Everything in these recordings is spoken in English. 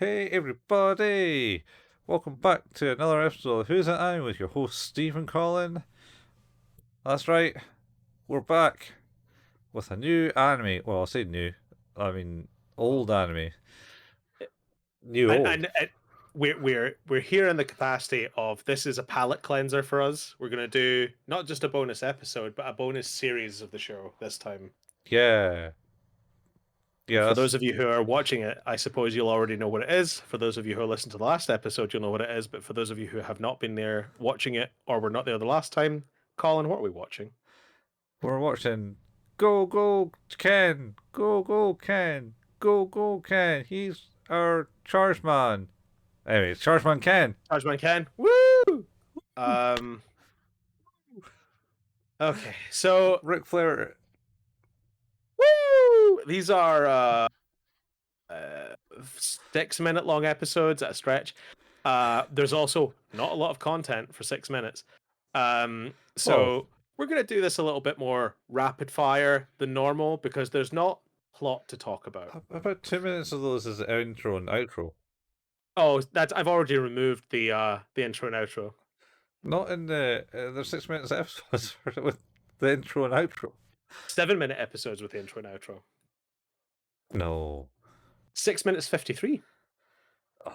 Hey everybody! Welcome back to another episode of Who's That Anime with your host Stephen Collin. That's right, we're back with a new anime. Well, I say new, I mean old anime. New And, old. and we're here in the capacity of this is a palate cleanser for us. We're gonna do not just a bonus episode, but a bonus series of the show this time. Yeah. Yeah, For that's, those of you who are watching it, I suppose you'll already know what it is. For those of you who listened to the last episode, you'll know what it is. But for those of you who have not been there watching it or were not there the last time, Colin, what are we watching? we're watching Go Go Ken! Go Go Ken! Go Go Ken! He's our Chargeman! Anyway, it's Chargeman Ken! Chargeman Ken. Woo! Um. Okay, so Ric Flair. woo! These are 6 minute long episodes at a stretch. There's also not a lot of content for 6 minutes. So Oh, we're going to do this a little bit more rapid fire than normal because there's not plot to talk about. about 2 minutes of those is the intro and outro. Oh, I've already removed the intro and outro. Not in the 6 minutes episodes with the intro and outro. 7 minute episodes with the intro and outro. No. 6 minutes 53.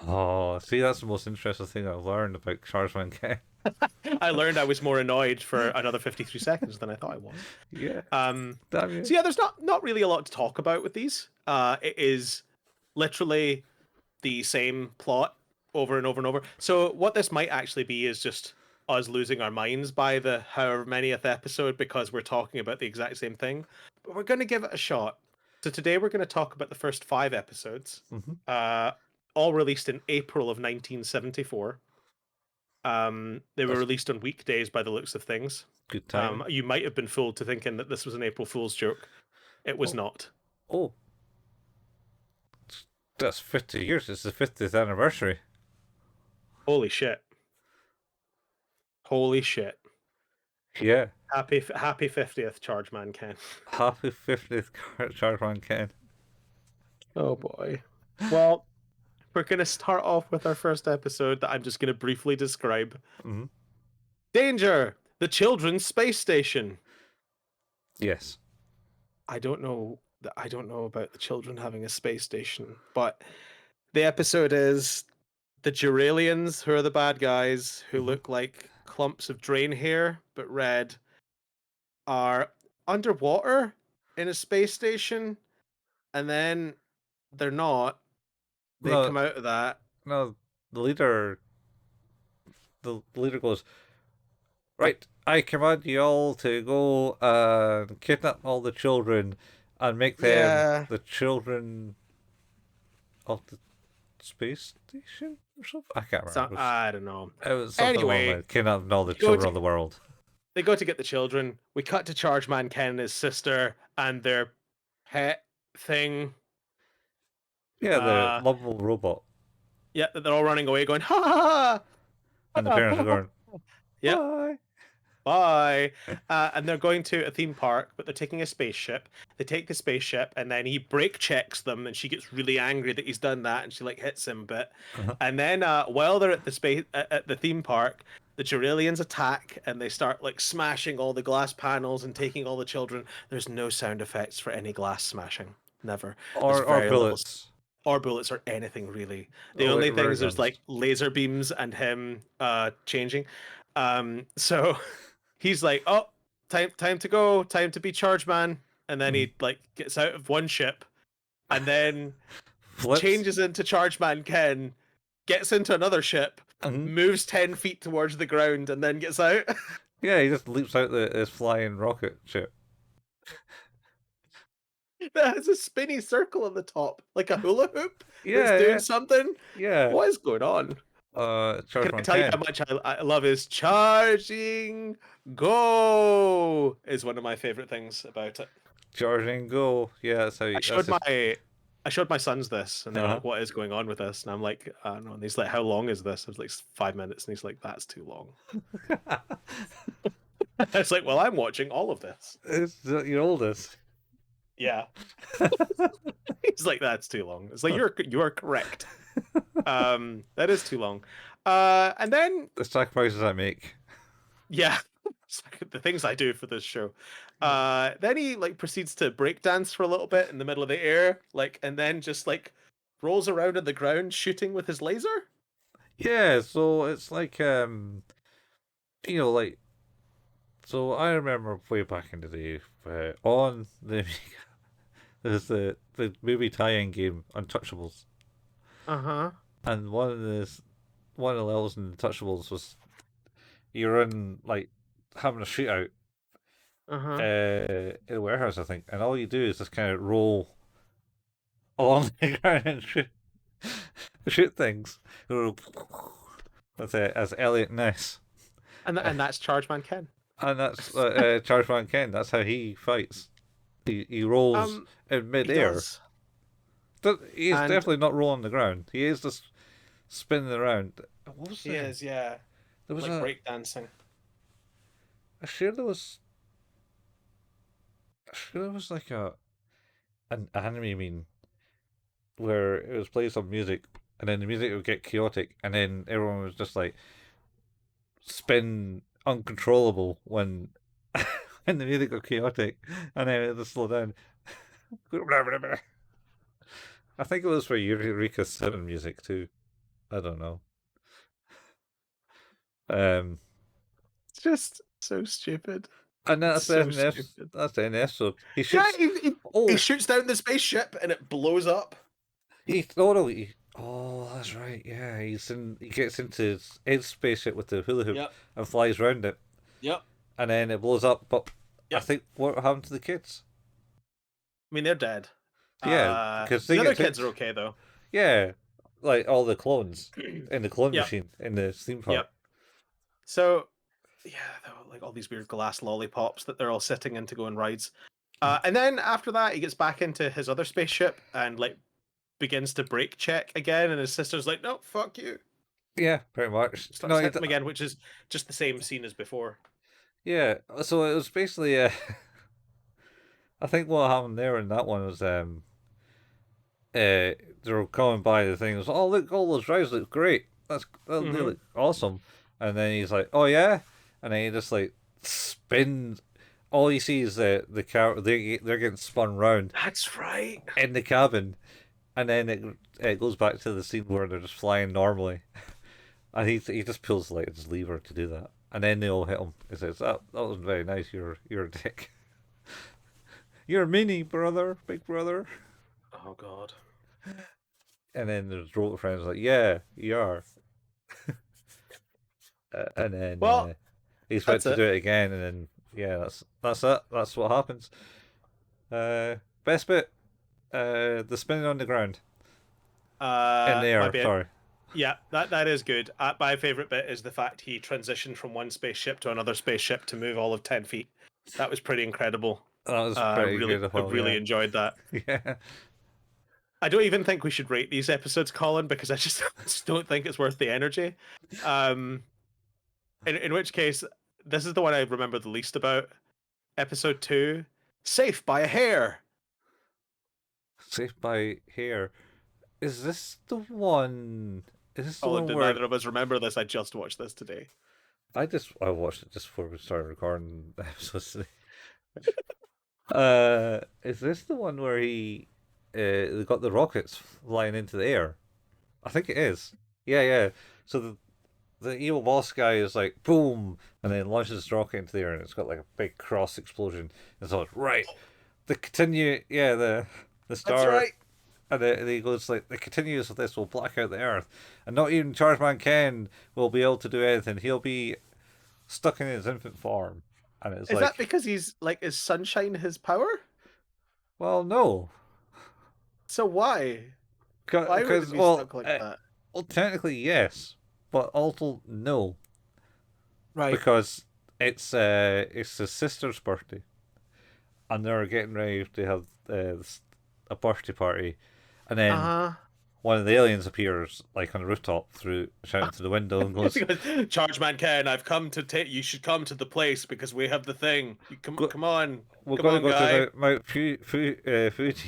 Oh, see, that's the most interesting thing I've learned about Chargeman Ken. I learned I was more annoyed for another 53 seconds than I thought I was. Yeah. Um, Damn you. So yeah, there's not really a lot to talk about with these. It is literally the same plot over and over and over. So what this might actually be is just us losing our minds by the however manyth episode because we're talking about the exact same thing. But we're going to give it a shot. So today we're going to talk about the first 5 episodes, all released in April of 1974. They were That's released on weekdays by the looks of things. good time. You might have been fooled to thinking that this was an April Fool's joke. It was Oh. not. Oh. That's 50 years. It's the 50th anniversary. Holy shit. Holy shit. Yeah. Happy 50th, Chargeman Ken. Happy 50th Chargeman Ken. Oh boy. Well, we're going to start off with our first episode that I'm just going to briefly describe. Mm-hmm. Danger! The Children's Space Station. Yes. I don't know about the children having a space station, but the episode is the Duralians, who are the bad guys, who look like clumps of drain hair but red, are underwater in a space station, and then they're not. They No, come out of that. no, the leader goes, right, I command you all to go and kidnap all the children and make them the children of the space station or something. I can't remember. I don't know. It was something Anyway, like kidnapping all the go children to- of the world. They go to get the children. We cut to Chargeman Ken and his sister and their pet thing. Yeah, the lovable robot. Yeah, they're all running away going, ha ha ha! And the parents are going, Yeah. bye. Bye. And they're going to a theme park, but they're taking a spaceship. They take the spaceship, and then he brake checks them, and she gets really angry that he's done that, and she like hits him a bit. And then while they're at the theme park, the Duralians attack, and they start like smashing all the glass panels and taking all the children. There's no sound effects for any glass smashing, never. Or bullets. Or bullets or anything really. The Oh, only wait, thing is ray there's guns. like laser beams and him changing. So he's like, oh, time to go, time to be Chargeman, and then he like gets out of one ship, and then Flips. changes into Chargeman Ken, gets into another ship, moves 10 feet towards the ground, and then gets out. Yeah, he just leaps out this flying rocket ship. That has a spinny circle on the top, like a hula hoop. Yeah, It's doing something. Yeah. What is going on? Can I Chargeman tell you how Ken. much I love his charging go is one of my favorite things about it. Charging go. Yeah, that's how you. I showed my sons this, and they're like, "What is going on with this?" And I'm like, "I don't know." And he's like, "How long is this?" I was like, "5 minutes," and he's like, "That's too long." I was like, "Well, I'm watching all of this." It's your oldest. Yeah. He's like, that's too long. It's like you are correct. That is too long. And then The sacrifices I make. yeah, it's like the things I do for this show. Then he like proceeds to break dance for a little bit in the middle of the air, like, and then just like rolls around on the ground shooting with his laser. Yeah, so it's like like so I remember way back in the day on the there's the movie tie-in game Untouchables, Uh-huh. and one of the levels in Untouchables was you're in like having a shootout Uh-huh. in a warehouse, I think, and all you do is just kind of roll along the ground and shoot things. That's it, as Elliot Ness. And that's Chargeman Ken. And that's Chargeman Ken. That's how he fights. He rolls in He mid-air. does. He is And definitely not rolling the ground. He is just spinning around. What was he there? is, yeah. There was Like breakdancing. I sure there was. I sure there was like an anime meme where it was playing some music, and then the music would get chaotic, and then everyone was just like spin uncontrollable when when the music got chaotic, and then it just slow down. I think it was for Eureka 7 music too. I don't know. Um, It's just so stupid. and It's that's the so end of the stupid. that's the end of the episode. He Yeah, shoots. he Oh, shoots down the spaceship and it blows up. oh, that's right. Yeah, he gets into his spaceship with the hula hoop Yep. and flies around it, Yep. and then it blows up. But I Yep. think what happened to the kids? I mean, they're dead. Yeah, because they The other get kids picked. are okay though. Yeah, like all the clones in the clone Yep. machine in the theme park. Yep. So yeah, like all these weird glass lollipops that they're all sitting in to go on rides. And then after that, he gets back into his other spaceship and like begins to brake check again, and his sister's like, "No, fuck you." Yeah, pretty much. No, Starts hitting him again, which is just the same scene as before. yeah. So it was basically. I think what happened there in that one was they were coming by the thing. It was, oh look, all those rides look great. They Mm-hmm. look awesome. And then he's like, oh yeah, and then he just like spins. All you see is the car. They're getting spun round That's right. in the cabin, and then it goes back to the scene where they're just flying normally, and he just pulls like his lever to do that, and then they all hit him. He says, that wasn't very nice. You're a dick. You're a mini brother, big brother. Oh god. And then there's Roller Friends like, yeah, you are. And then Well, he's about that's to it. do it again, and then yeah, that's it. That's what happens. Best bit, the spinning on the ground in the My air. bit. Sorry, Yeah, that is good. My favorite bit is the fact he transitioned from one spaceship to another spaceship to move all of 10 feet. That was pretty incredible. that was pretty Really, I beautiful. really Yeah, enjoyed that. yeah. I don't even think we should rate these episodes, Colin, because I just don't think it's worth the energy. Um, in which case, this is the one I remember the least about. Episode 2, Safe by a Hair. Safe by Hair. Is this the one? Is this the Colin, one did where neither of us remember this? I just watched this today. I watched it just before we started recording the episodes today. Is this the one where they got the rockets flying into the air? I think it is. Yeah, yeah. So the evil boss guy is like boom, and then launches his rocket into the air, and it's got like a big cross explosion. And so it's right. The continue, yeah, the That's star, right. and he goes like the continuous of this will black out the earth, and not even Chargeman Ken will be able to do anything. He'll be stuck in his infant form, and it's Is that like, because he's like, is sunshine his power? well, no, So why? Why would it because be stuck like that? well, technically yes, but also no, Right. because it's his sister's birthday, and they're getting ready to have a birthday party, and Uh then huh. one of the aliens appears like on the rooftop through shouting to the window and goes, Chargeman Ken, I've come to take. You should come to the place because we have the thing. You come, "Go, come on, we're come going to on, go to guy. Mount Fuji."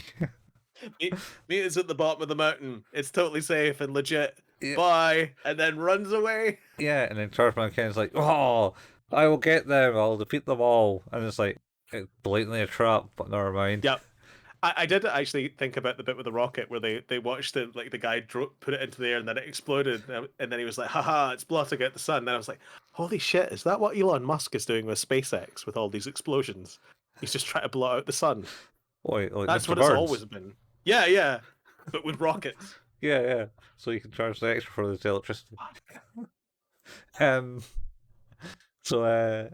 Meet us at the bottom of the mountain. It's totally safe and legit. Yeah, Bye, and then runs away. yeah, and then Chargeman Ken's like, "Oh, I will get them. I'll defeat them all." And it's blatantly a trap, but never mind. Yep. I did actually think about the bit with the rocket where they watched it, like the guy put it into the air and then it exploded, and then he was like, haha, it's blotting out the sun. Then I was like, holy shit, is that what Elon Musk is doing with SpaceX with all these explosions? He's just trying to blot out the sun. Wait, like That's Mr. what it's Burns. always been. Yeah, yeah. But with rockets. Yeah, yeah. So you can charge the extra for the electricity. Um. So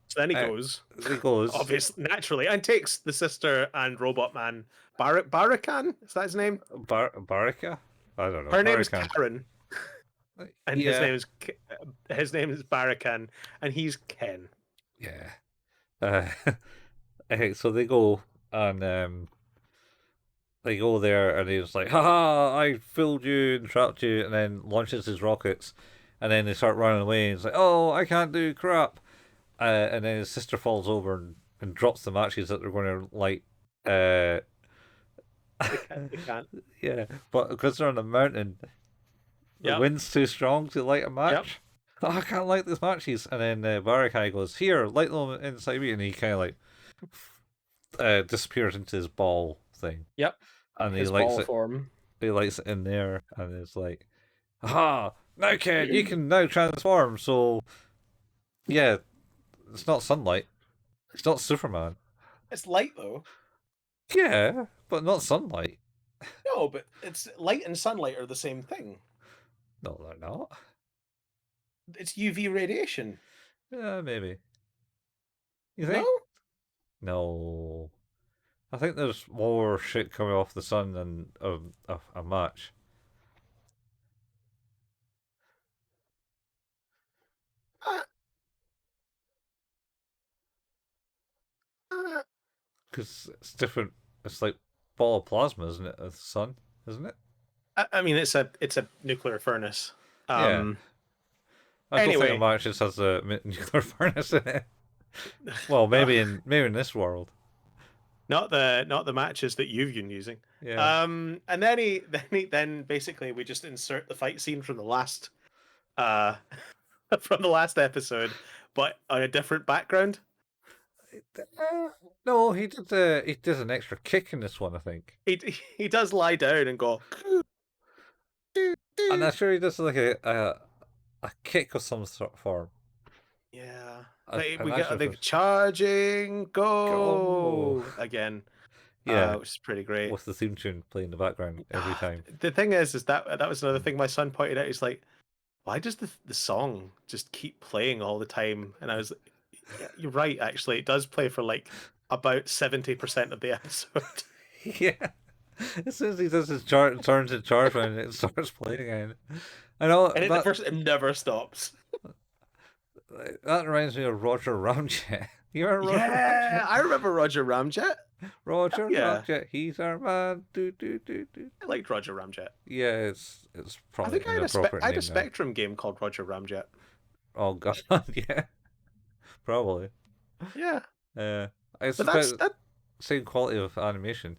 So then he uh, goes, he goes. obviously, naturally, and takes the sister and robot man, Barakan? Is that his name? Baraka? I don't know. Her name is Barakan. Karen, and Yeah, his name is Barakan, and he's Ken. yeah. So they go and they go there and he's like, haha, I fooled you and trapped you, and then launches his rockets, and then they start running away, and he's like, oh, I can't do crap. And then his sister falls over and drops the matches that they're going to light. They can't. Yeah, but because they're on a mountain, the Yep. wind's too strong to light a Yep. match. Oh, I can't light these matches. And then Barakai goes, here, light them inside me. And he kind of like disappears into his ball thing. Yep. And His he lights ball it. form. He lights it in there, and it's like, aha! Now, kid, you can now transform. So, yeah, it's not sunlight. It's not Superman. It's light though. Yeah, but not sunlight. No, but it's light and sunlight are the same thing. No, they're not. It's UV radiation. Yeah, maybe. You No. think? No. I think there's more shit coming off the sun than a match. Uh, uh, Because it's different. It's like ball of plasma, isn't it? Of the sun, isn't it? I mean, it's a nuclear furnace. Yeah. I don't think a Anyway, match just has a nuclear furnace in it. Well, maybe in this world. not the matches that you've been using. Yeah. And then basically we just insert the fight scene from the last from the last episode, but on a different background. No, he did an extra kick in this one, I think. He does lie down and go. And I'm sure he does like a kick of some sort of form. Yeah, I'm we not get sure if the it's- charging go Go. again. Yeah, Which is pretty great. with the theme tune playing in the background every time. The thing is that was another thing my son pointed out. He's like, why does the song just keep playing all the time? And I was like, yeah, you're right. Actually, it does play for like about 70% of the episode. Yeah. As soon as he does his turns in charge and it starts playing again. I know And at first, it never stops. that reminds me of Roger Ramjet. You remember Roger Yeah, Ramjet? I remember Roger Ramjet. Roger Yeah. Ramjet, he's our man. Do do do do. I liked Roger Ramjet. Yeah, it's I probably think an appropriate I had a name now. Spectrum game called Roger Ramjet. Oh god, yeah, probably. Yeah, It's but about that's the that. same quality of animation.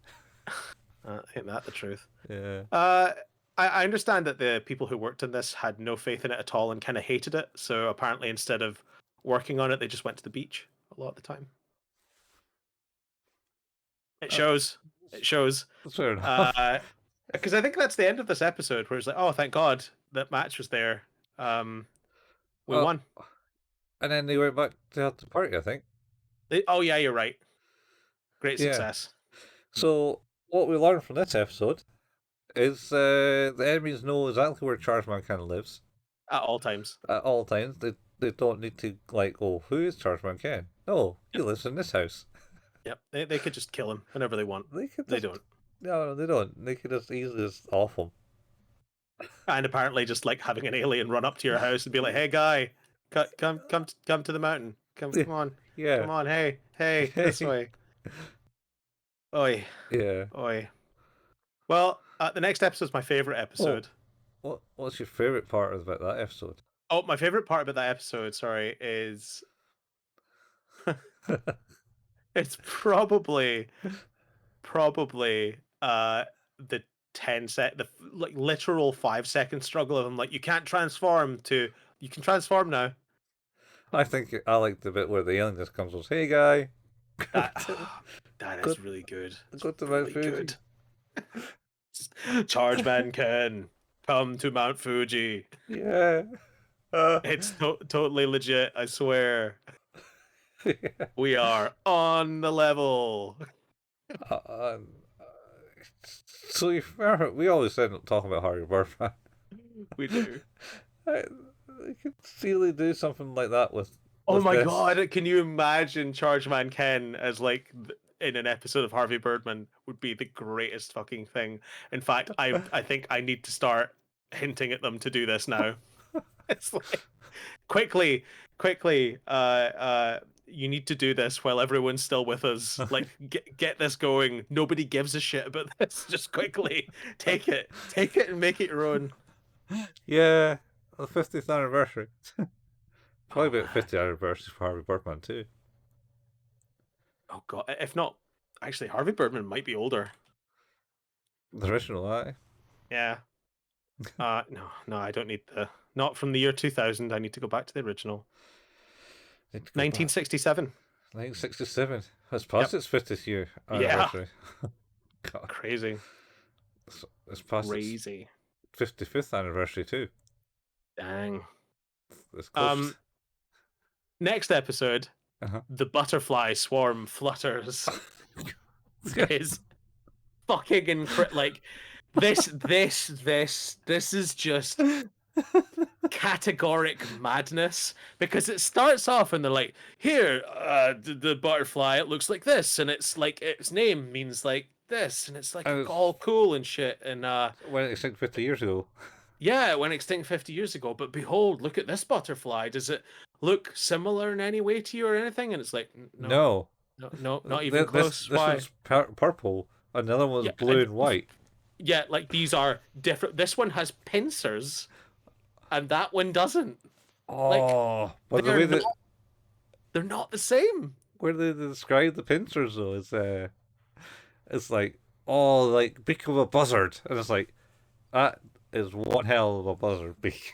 Ain't that the truth? Yeah. I understand that the people who worked on this had no faith in it at all and kind of hated it. So apparently, instead of working on it, they just went to the beach a lot of the time. It shows. It shows. That's fair enough. Because I think that's the end of this episode, where it's like, oh, thank God that match was there. We Well, won. And then they went back to the party, I think. Oh yeah, you're right. Great Yeah. success. So what we learned from this episode is the enemies know exactly where Chargeman Ken lives At all times. at all times. They don't need to like, oh, who is Chargeman Ken? No, he lives in this house. Yep. They could just kill him whenever they want. They could They just, don't. No, they don't. They could just easily just off him. And apparently, just like having an alien run up to your house and be like, "Hey, guy, come to the mountain. Come on, Yeah. come on. Hey, this way. Oi, Yeah. oi." Well, The next episode is my favorite Oh, episode. what's your favorite part about that episode? Oh, my favorite part about that episode, sorry, is it's probably the 10 like literal 5 second struggle of him like you can't transform to you can transform now. I think I like the bit where the alien just comes and says, "Hey, guy, go That to, that go, is really good. It's go to Mount really Fuji." good. Chargeman Ken, come to Mount Fuji. Yeah. Uh, It's totally legit. I swear. yeah. We are on the level. Uh, um, uh, so you remember, we always end up talking about Harry Birdman. We do. I, they could really do something like that Oh with my this. god, can you imagine Chargeman Ken as like in an episode of Harvey Birdman would be the greatest fucking thing. In fact, I think I need to start hinting at them to do this now. It's like quickly, quickly, you need to do this while everyone's still with us. Like get this going. Nobody gives a shit about this. Just quickly take it and make it your own. Yeah, the 50th anniversary. Oh Probably about man. 50th anniversary for Harvey Birdman too. Oh god. If not, actually, Harvey Birdman might be older. The original, aye. Yeah. No, no, I don't need the. Not from the year 2000. I need to go back to the original. Need to go back. 1967. 1967. It's Yep. past its 50th year Yeah. anniversary. God, Crazy. it's past its Crazy. 55th anniversary too. Dang. It's close. Um. Next episode, Uh-huh. the butterfly swarm flutters. Yeah. Is fucking incredible. Like this is just categoric madness because it starts off and they're like, here, the butterfly, it looks like this, and it's like its name means like this, and it's like And it's all cool and shit, and when it extinct 50 years ago. yeah, it went extinct 50 years ago, but behold, look at this butterfly. Does it look similar in any way to you or anything? And it's like, no, No. no, no, not even This close. this Why? one's purple, and the other one's Yeah, blue and and white. yeah, like these are different. This one has pincers, and that one doesn't. Like Oh, but the they're way not that they're not the same. where they describe the pincers though is it's like, oh, like beak of a buzzard, and it's like that is one hell of a buzzard beak.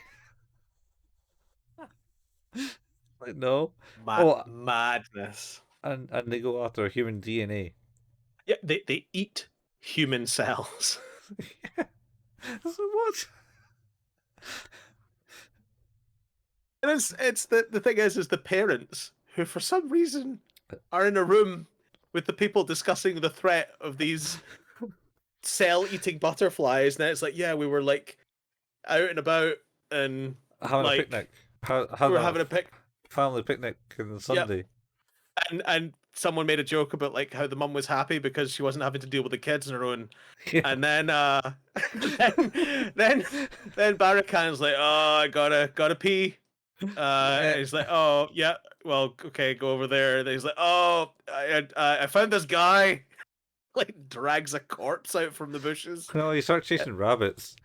Like no, oh, Madness. and they go after human DNA. Yeah, they eat human cells. So what? And it's the thing is the parents who for some reason are in a room with the people discussing the threat of these cell eating butterflies, and it's like, yeah, we were like out and about and Having a like picnic, we having were a having a pic. family picnic on the Yep, Sunday. and someone made a joke about like how the mum was happy because she wasn't having to deal with the kids on her own. Yeah. And then then then Barakan's like, oh, I gotta pee. And he's like, oh yeah, well, okay, go over there. And he's like, oh, I found this guy. Like drags a corpse out from the bushes. No, you start chasing rabbits.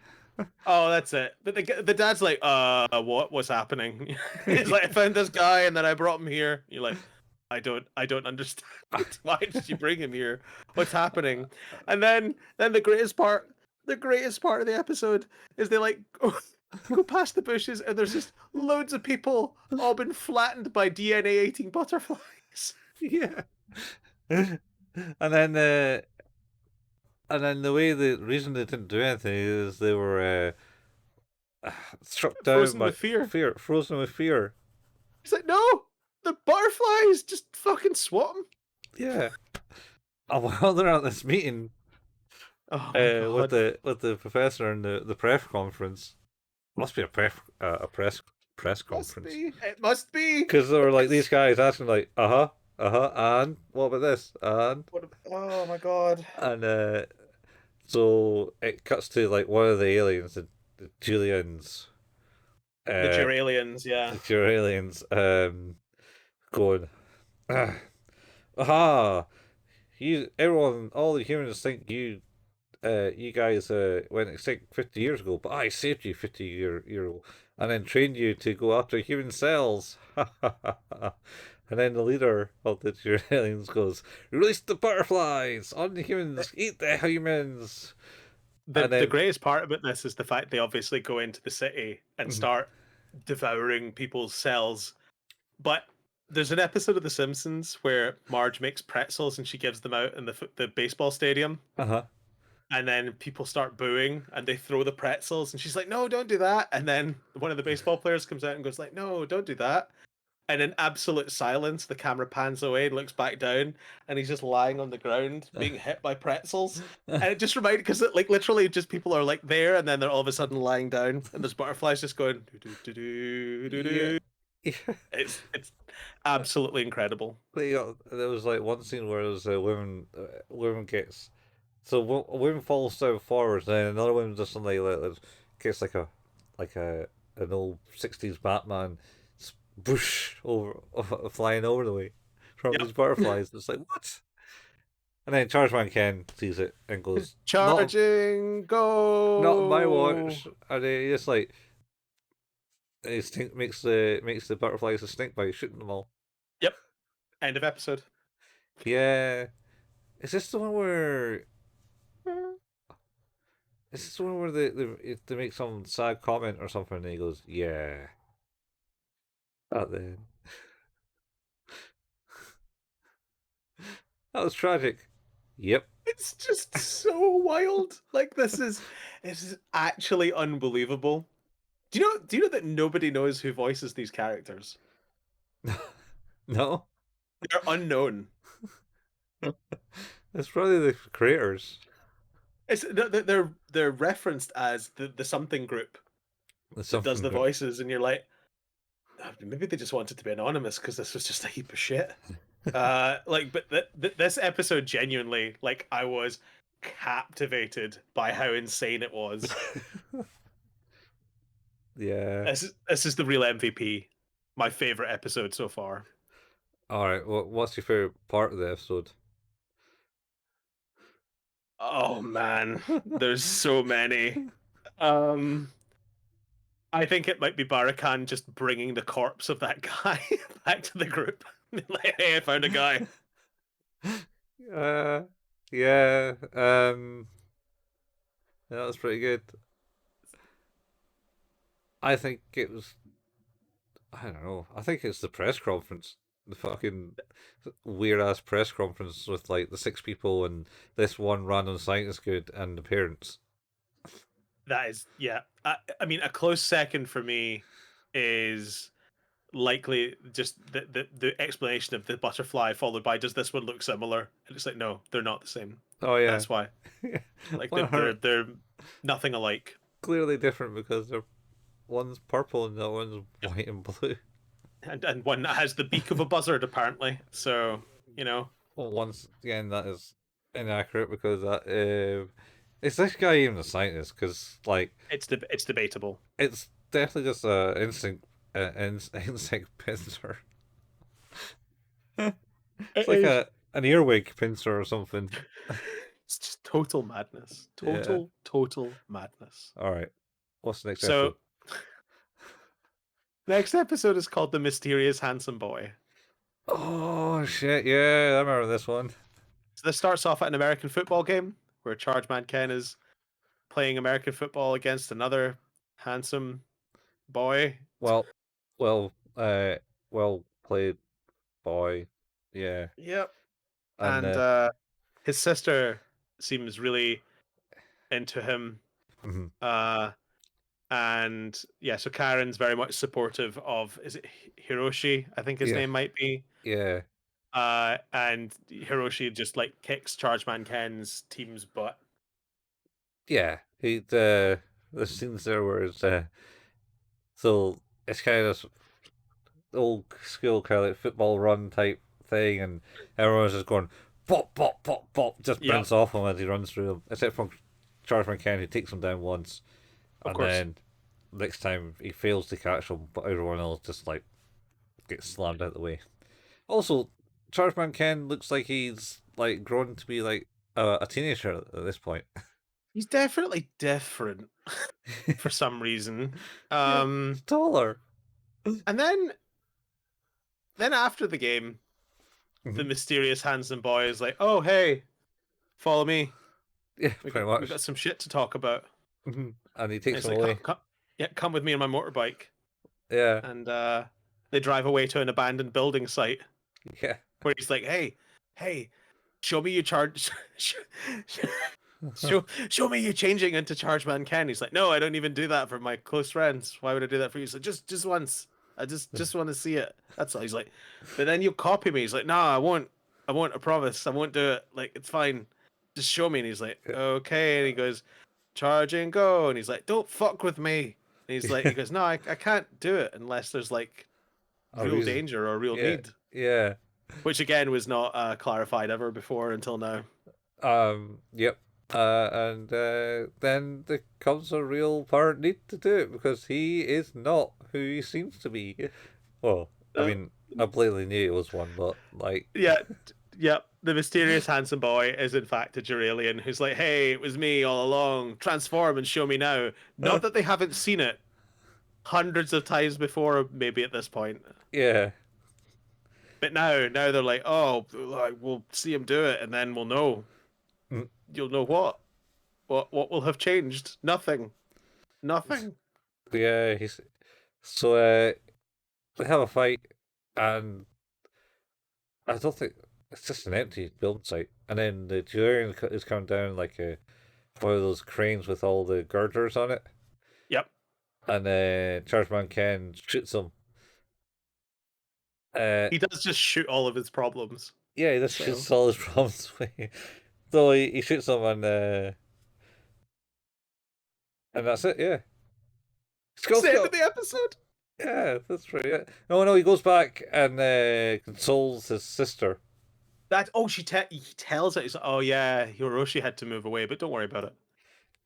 Oh, that's it. But the dad's like, what's happening? He's like, I found this guy and then I brought him here. You're like, I don't understand. Why did you bring him here? What's happening? And then the greatest part of the episode is they like go past the bushes and there's just loads of people all been flattened by DNA eating butterflies. Yeah. And then the way the reason they didn't do anything is they were struck down Frozen by with fear. frozen with fear. He's like, no, the butterflies just fucking swat him. Yeah. And while they're at this meeting Oh my god. with the professor and the press conference, must be a press Must conference, be. It must be. because there were like these guys asking like, and what about this, Oh my god. and so it cuts to like one of the aliens, the Julians, The uh, Geralians, yeah. the aliens, going, aha, you, everyone, all the humans think you you guys went extinct 50 years ago, but I saved you 50 year ago, and then trained you to go after human cells. And then the leader of the aliens goes, release the butterflies on the humans, eat the humans. And The then, greatest part about this is the fact they obviously go into the city and start devouring people's cells. But there's an episode of The Simpsons where Marge makes pretzels and she gives them out in the baseball stadium, uh-huh. and then people start booing and they throw the pretzels, and she's like, "No, don't do that." And then one of the baseball players comes out and goes like, "No, don't do that." And in absolute silence, the camera pans away and looks back down, and he's just lying on the ground, being hit by pretzels. And it just reminded because like literally just people are like there, and then they're all of a sudden lying down, and there's butterflies just going do do do do do Yeah. do. It's absolutely incredible. There was like one scene where there's a woman gets a woman falls down forwards, and then another woman just suddenly gets like a an old 60s Batman boosh over flying over the way from these Yep. butterflies. It's like what? And then Chargeman Ken sees it and goes, Charging, not on my go. watch. And he just like he makes the butterflies a snake by shooting them all. Yep. End of episode. Yeah. Is this the one where Is this the one where they make some sad comment or something and he goes, yeah. At the end. That was tragic. Yep. It's just so wild. Like this is actually unbelievable. Do you know that nobody knows who voices these characters? No? They're unknown. It's probably the creators. They're referenced as the something group The that does something the group. voices, and you're like, "Ah, maybe they just wanted to be anonymous because this was just a heap of shit." Like, but this episode genuinely, like, I was captivated by how insane it was. Yeah. This is the real MVP. My favorite episode so far. Alright, what's your favourite part of the episode? Oh man, there's so many. Um, I think it might be Barakan just bringing the corpse of that guy back to the group. Like, hey, I found a guy. uh, yeah. That was pretty good. I think it was I don't know. I think it's the press conference. The fucking weird ass press conference with like the six people and this one random scientist kid and the parents. That is, yeah. I mean, a close second for me is likely just the explanation of the butterfly followed by does this one look similar? And it's like, no, they're not the same. Oh yeah. That's why. Like One they're nothing alike. clearly different because they're one's purple and the other one's white and blue. And one that has the beak of a buzzard apparently. So, you know, Well, once again, that is inaccurate because that is this guy even a scientist? Because like it's debatable. it's definitely just a insect pincer. It's It like is. a an earwig pincer or something. It's just total madness. Yeah. Total madness. All right. What's the next episode? So, next episode is called The Mysterious Handsome Boy. Oh shit! Yeah, I remember this one. So this starts off at an American football game where Chargeman Ken is playing American football against another handsome boy. Well, well, well played, boy. Yeah, Yep. and And his sister seems really into him. mhm. Uh, and yeah, so Karen's very much supportive of, is it Hiroshi? I think his Yeah, name might be. yeah, And Hiroshi just like kicks Chargeman Ken's team's butt. yeah. The scenes there where it's kind of old school kind of like football run type thing, and everyone's just going pop, pop, pop, pop, just Yep, bounce off him as he runs through them. Except for Chargeman Ken, who takes him down once, of and course. then next time he fails to catch him, but everyone else just like gets slammed out the way. Also, Chargeman Ken looks like he's like grown to be like a teenager at this point. He's definitely different for some reason. Yeah, he's taller. And then after the game, the Mhm. mysterious handsome boy is like, "Oh hey, follow me. Yeah, pretty We got much. some shit to talk about." Mhm. And he And takes he's him like, away. yeah, come with me on my motorbike." Yeah, And they drive away to an abandoned building site yeah. where he's like, "Hey, hey, show me you charge, show me you changing into Chargeman Ken." He's like, "No, I don't even do that for my close friends. Why would I do that for you?" He's like, just once. I just want to see it. That's all." He's like, "But then you'll copy me." He's like, "No, I won't. I won't. I promise. I won't do it. Like, it's fine. Just show me." And he's like, "Okay." And he goes, "Charge and go." And he's like, "Don't fuck with me." And he's like, he Yeah. goes, "No, I can't do it unless there's like A real reason. danger or real Yeah, need." yeah. Which again was not clarified ever before until now. Yep. And then there comes a real apparent need to do it because he is not who he seems to be. Well, I Uh, mean, I blatantly knew it was one, but like, yeah, yep. The mysterious handsome boy is in fact a Juralian who's like, "Hey, it was me all along. Transform and show me now." Not that they haven't seen it hundreds of times before, maybe at this point, yeah, but now they're like, "Oh, like, we'll see him do it, and then we'll know. Mm, You'll know what will have changed. Nothing. Nothing." yeah. He's so they have a fight, and I don't think it's just an empty building site. And then the Julian is coming down like one of those cranes with all the girders on it, Yep. and Chargeman Ken shoots him. Uh, He does just shoot all of his problems. yeah, he just So shoots all his problems away. So he shoots him, and that's it. Yeah, it's Skull the end of Skull. the episode. Yeah, that's right. Yeah. No, no, he goes back and consoles his sister. That he tells it. He's like, "Oh yeah, Hiroshi had to move away, but don't worry about it.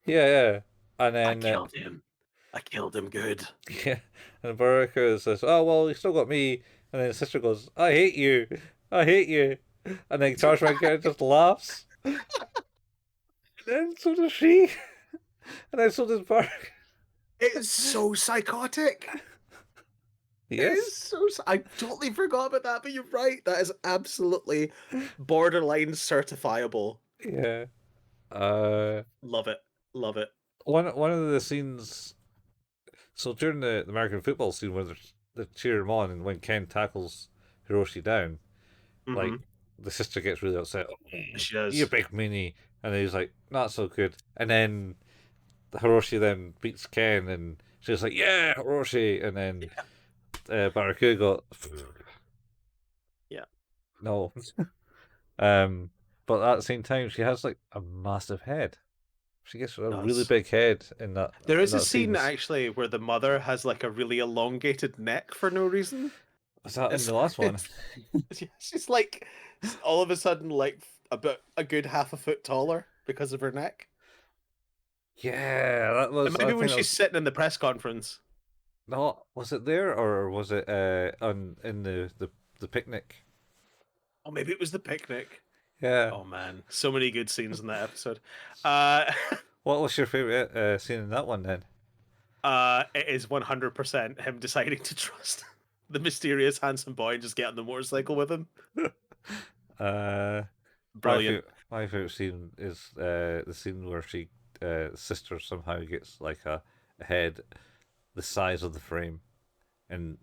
Yeah, yeah, and I then killed him. I killed him good." yeah, and Baraka says, "Oh well, you still got me." And then his sister goes, "I hate you, I hate you." And then Chargeman Ken just laughs. And then so does she. And then so does Baraka. It's so psychotic. It is Yes. so. I totally forgot about that, but you're right. That is absolutely borderline certifiable. Yeah. Uh, Love it. Love it. one of the scenes. So during the American football scene where they cheer him on, and when Ken tackles Hiroshi down, Mm-hmm. like the sister gets really upset. Oh, She you does. big meanie, and he's like, not so good. And then Hiroshi then beats Ken, and she's like, yeah, Hiroshi. And then Barakuga got Yeah. no. Um, but at the same time, she has like a massive head. She gets a really Does. big head There in is a that scene scenes. actually where the mother has like a really elongated neck for no reason. Was that in It's, the last one? it's she's like all of a sudden like about a good half a foot taller because of her neck. Yeah, that It was. might I be when think that she's was. sitting in the press conference. No, was it there or was it on in the picnic? Oh, maybe it was the picnic. Yeah. Oh man, so many good scenes in that episode. Uh, What was your favorite scene in that one then? it is 100% him deciding to trust the mysterious handsome boy and just get on the motorcycle with him. Uh, Brilliant. my favorite scene is the scene where she sister somehow gets like a head the size of the frame, and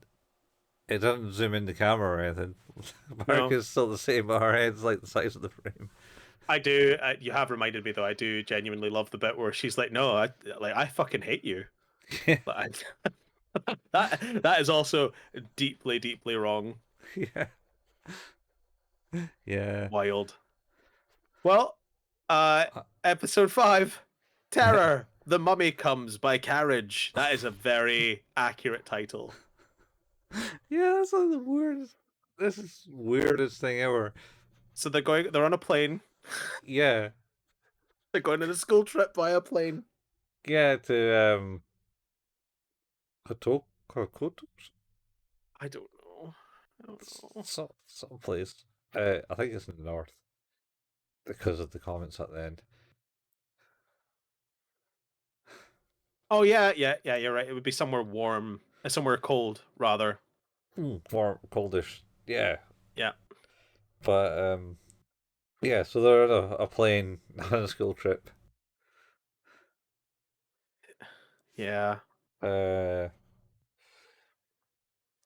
it doesn't zoom in the camera or anything. Mark No, is still the same, but her head's like the size of the frame. I do. You have reminded me though. I do genuinely love the bit where she's like, "No, I fucking hate you." But that is also deeply, deeply wrong. Yeah, yeah. Wild. Well, Uh, episode 5, Terror. The Mummy Comes by Carriage. That is a very accurate title. Yeah, that's like the weirdest. This is weirdest thing ever. So they're on a plane. Yeah, They're going on a school trip by a plane. yeah. To Koto, I don't know. I don't know. some place. I think it's in the north because of the comments at the end. Oh yeah. You're right. It would be somewhere warm, somewhere cold rather. More coldish. Yeah, Yeah, but yeah. So they're on a plane on a school trip. yeah. Uh,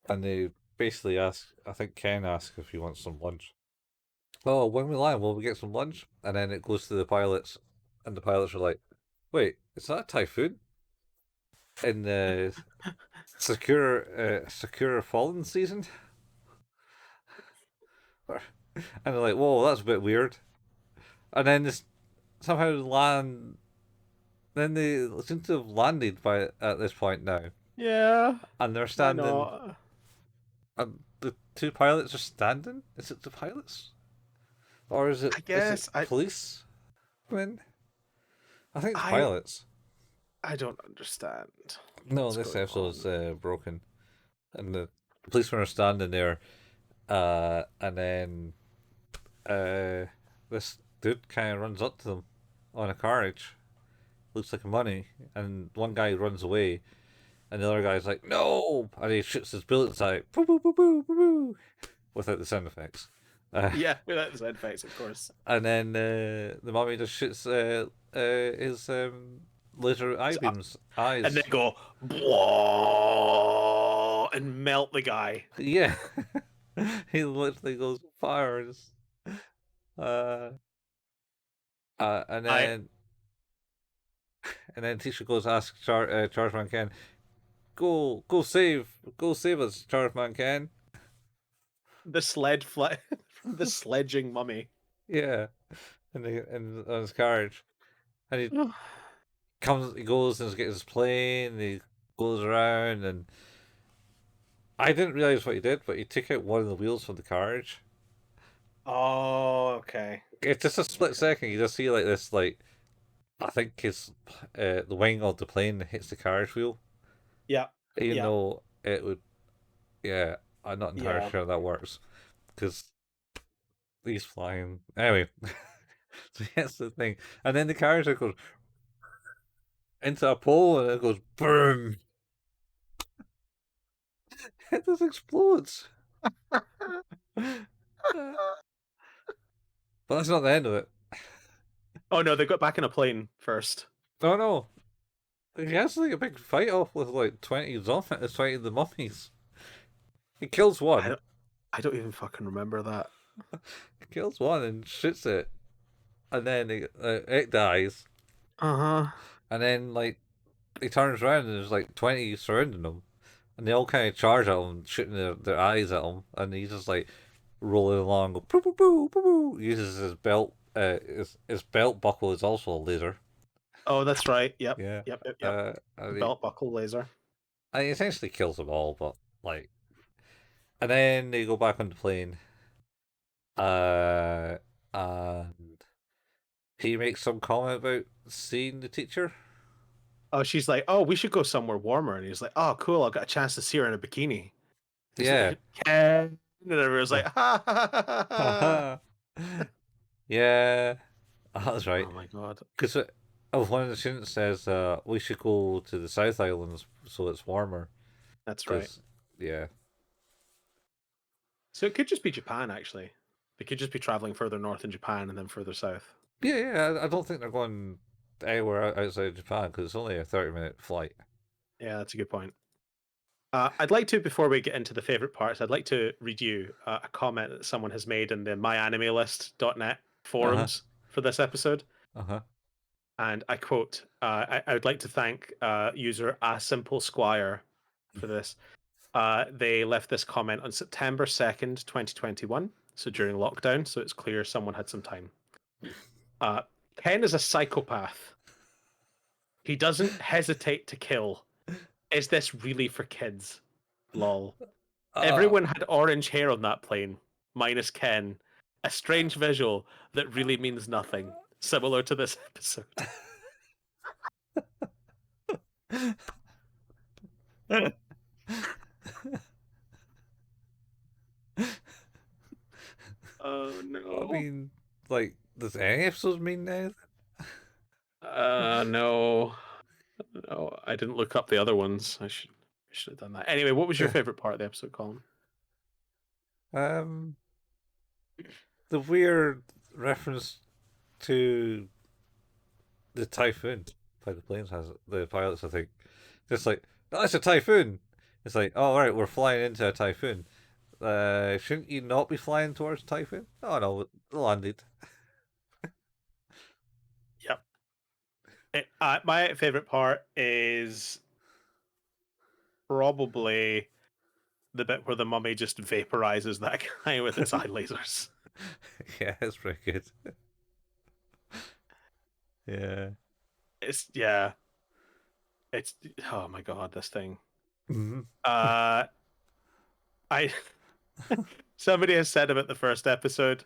and they basically ask. I think Ken asks if he wants some lunch. Oh, when we land, will we get some lunch? And then it goes to the pilots, and the pilots are like, "Wait, is that a typhoon in the secure fallen season?" And they're like, "Whoa, that's a bit weird." And then this somehow land. Then they seem to have landed by at this point now, Yeah. and they're Why standing. not? And the two pilots are standing. Is it the pilots, or I is it guess I police? When I think it's I pilots. I don't understand No, what's this going episode's on. broken, and the policemen are standing there, and then this dude kind of runs up to them on a carriage, looks like a money, and one guy runs away, and the other guy's like, "No!" and he shoots his bullets out, boo boo boo boo boo boo, without the sound effects. Uh, Yeah, without the side effects, of course. and then the mummy just shoots his laser eye So, beams and then eyes. go "Blah," and melt the guy. Yeah, he literally goes fire. Uh, and I then Tisha goes ask Chargeman Ken, go save us, Chargeman Ken. the the sledging mummy. Yeah, on his carriage, and he goes and gets his plane. And he goes around, and I didn't realize what he did, but he took out one of the wheels from the carriage. Oh, okay. It's just a split Okay. second. You just see like this, like I think his the wing of the plane hits the carriage wheel, Yeah. even Yeah. though it would. Yeah, I'm not entirely Yeah. sure how that works because he's flying. Anyway, so that's the thing. And then the carriage goes into a pole and it goes boom. It just explodes. But that's not the end of it. Oh no, they got back in a plane first. No, no. He has like a big fight off with like 20 zombies, 20 of the mummies. He kills I one. don't I don't even fucking remember that. He kills one and shoots it. And then it dies. Uh-huh. And then like he turns around and there's like 20 surrounding him. And they all kind of charge at him, shooting their eyes at him. And he's just like rolling along, go, boo, boo, boo, boo, boo. Uses his belt. His belt buckle is also a laser. Oh, that's right. Yep. Yeah. Yep. And Belt buckle laser. he essentially kills them all, but like, and then they go back on the plane. Uh, and he makes some comment about seeing the teacher. Oh, she's like, "Oh, we should go somewhere warmer." And he's like, "Oh, cool. I got a chance to see her in a bikini." He's Yeah. like, "Ken," and everyone's like, "Ha ha ha ha ha." Haha. Yeah. That's right. Oh my god. Because one of the students says we should go to the South Islands so it's warmer. That's right. Because, yeah. So it could just be Japan, actually. They could just be traveling further north in Japan and then further south. Yeah, yeah. I don't think they're going anywhere outside of Japan because it's only a 30-minute flight. Yeah, that's a good point. I'd like to, before we get into the favorite parts, I'd like to read you a comment that someone has made in the myanimelist.net Uh huh. forums for this episode. Uh huh. And I quote, I would like to thank user A Simple Squire for this. They left this comment on September 2nd, 2021. So during lockdown. So it's clear someone had some time. Uh, Ken is a psychopath. He doesn't hesitate to kill. Is this really for kids? Lol. Uh, Everyone had orange hair on that plane, minus Ken. A strange visual that really means nothing, similar to this episode. Oh I no. mean, like, does any episodes mean anything? No. No, I didn't look up the other ones. I should have done that. Anyway, what was your favorite part of the episode, Colin? Um, the weird reference to the typhoon by the planes has the pilots. I think just like oh, it's a typhoon. It's like oh all right, we're flying into a typhoon. Shouldn't you not be flying towards typhoon? Oh no, it landed. Yep. My favorite part is probably the bit where the mummy just vaporizes that guy with its eye lasers. Yeah, it's pretty good. Yeah. Yeah. It's oh my god, this thing. Mm-hmm. Uh, I somebody has said about the first episode,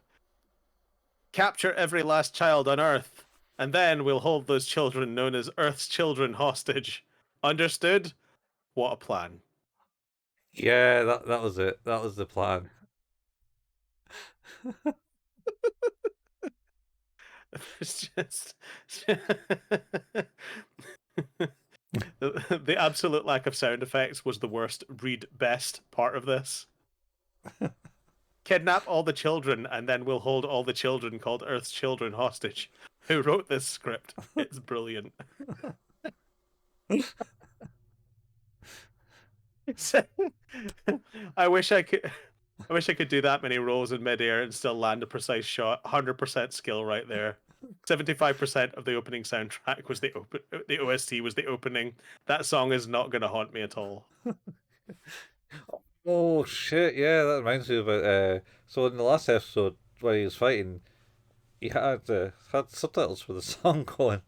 capture every last child on Earth, and then we'll hold those children known as Earth's children hostage. Understood? What a plan. Yeah, that was it. That was the plan. It's just the absolute lack of sound effects was the worst read best part of this. Kidnap all the children and then we'll hold all the children called Earth's children hostage. Who wrote this script? It's brilliant. I wish I could. I wish I could do that many rolls in midair and still land a precise shot. 100% skill right there. 75% of the opening soundtrack was the OST was the opening. That song is not going to haunt me at all. Oh shit! Yeah, that reminds me about. So in the last episode, when he was fighting, he had subtitles for the song going,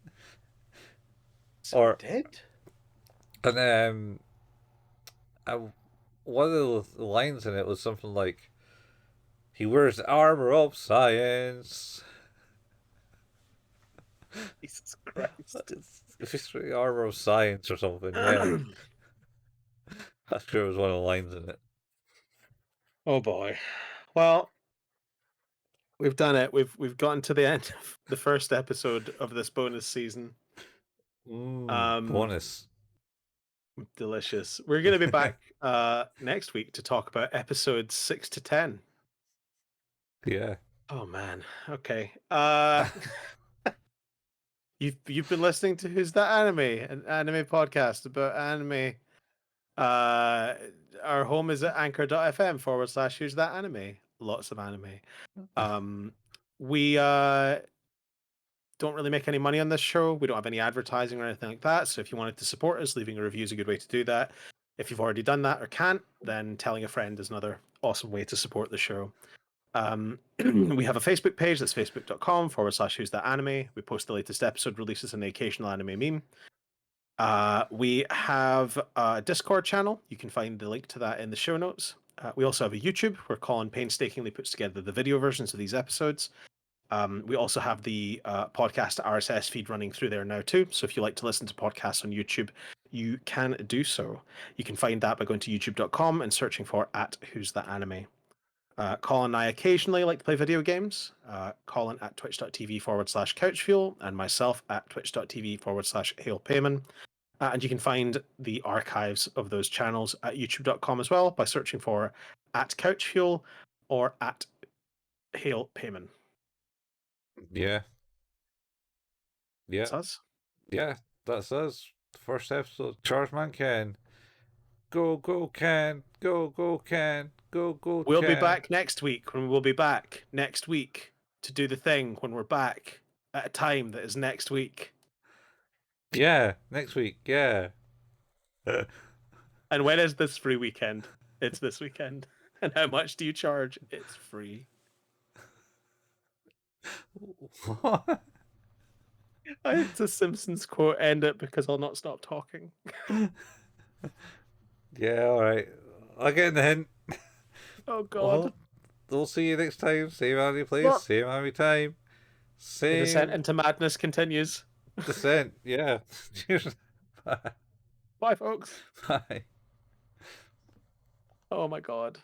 So or it did. and uh, one of the lines in it was something like, "He wears the armor of science." Jesus Christ. If it's the armor of science or something, yeah, I'm sure it was one of the lines in it. Oh boy. Well, we've done it. We've gotten to the end of the first episode of this bonus season. Um, Bonus. delicious. We're going to be back next week to talk about episodes 6 to 10. Yeah. Oh man. Okay. You've been listening to Who's That Anime, an anime podcast about anime. Uh our home is at anchor.fm/ Who's That Anime. Lots of anime. We don't really make any money on this show. We don't have any advertising or anything like that. So if you wanted to support us, leaving a review is a good way to do that. If you've already done that or can't, then telling a friend is another awesome way to support the show. We have a Facebook page that's facebook.com/ Who's That Anime. We post the latest episode releases and the occasional anime meme. We have a Discord channel. You can find the link to that in the show notes. We also have a YouTube where Colin painstakingly puts together the video versions of these episodes. We also have the podcast RSS feed running through there now too. So if you like to listen to podcasts on YouTube, you can do so. You can find that by going to youtube.com and searching for @Who's That Anime. Colin and I occasionally like to play video games. Colin at twitch.tv/couchfuel and myself at twitch.tv/hailpayman. And you can find the archives of those channels at youtube.com as well by searching for @couchfuel or @hailpayman. Yeah. Yeah. That's us. Yeah. That's us. First episode. Chargeman Ken. Go, go, Ken. Go, go, Ken. Go, go, We'll be Ken. back next week when we'll be back next week to do the thing when we're back at a time that is next week. Yeah. Next week. Yeah. And when is this free weekend? It's this weekend. And how much do you charge? It's free. What? It's a Simpsons quote. End it because I'll not stop talking. Yeah, alright. I'll get in the hint. Oh God. Well, we'll see you next time. Same anime place, Well, same anime time. the descent Same into madness continues. descent. Yeah. Cheers. Bye. Bye, folks. Bye. Oh my God.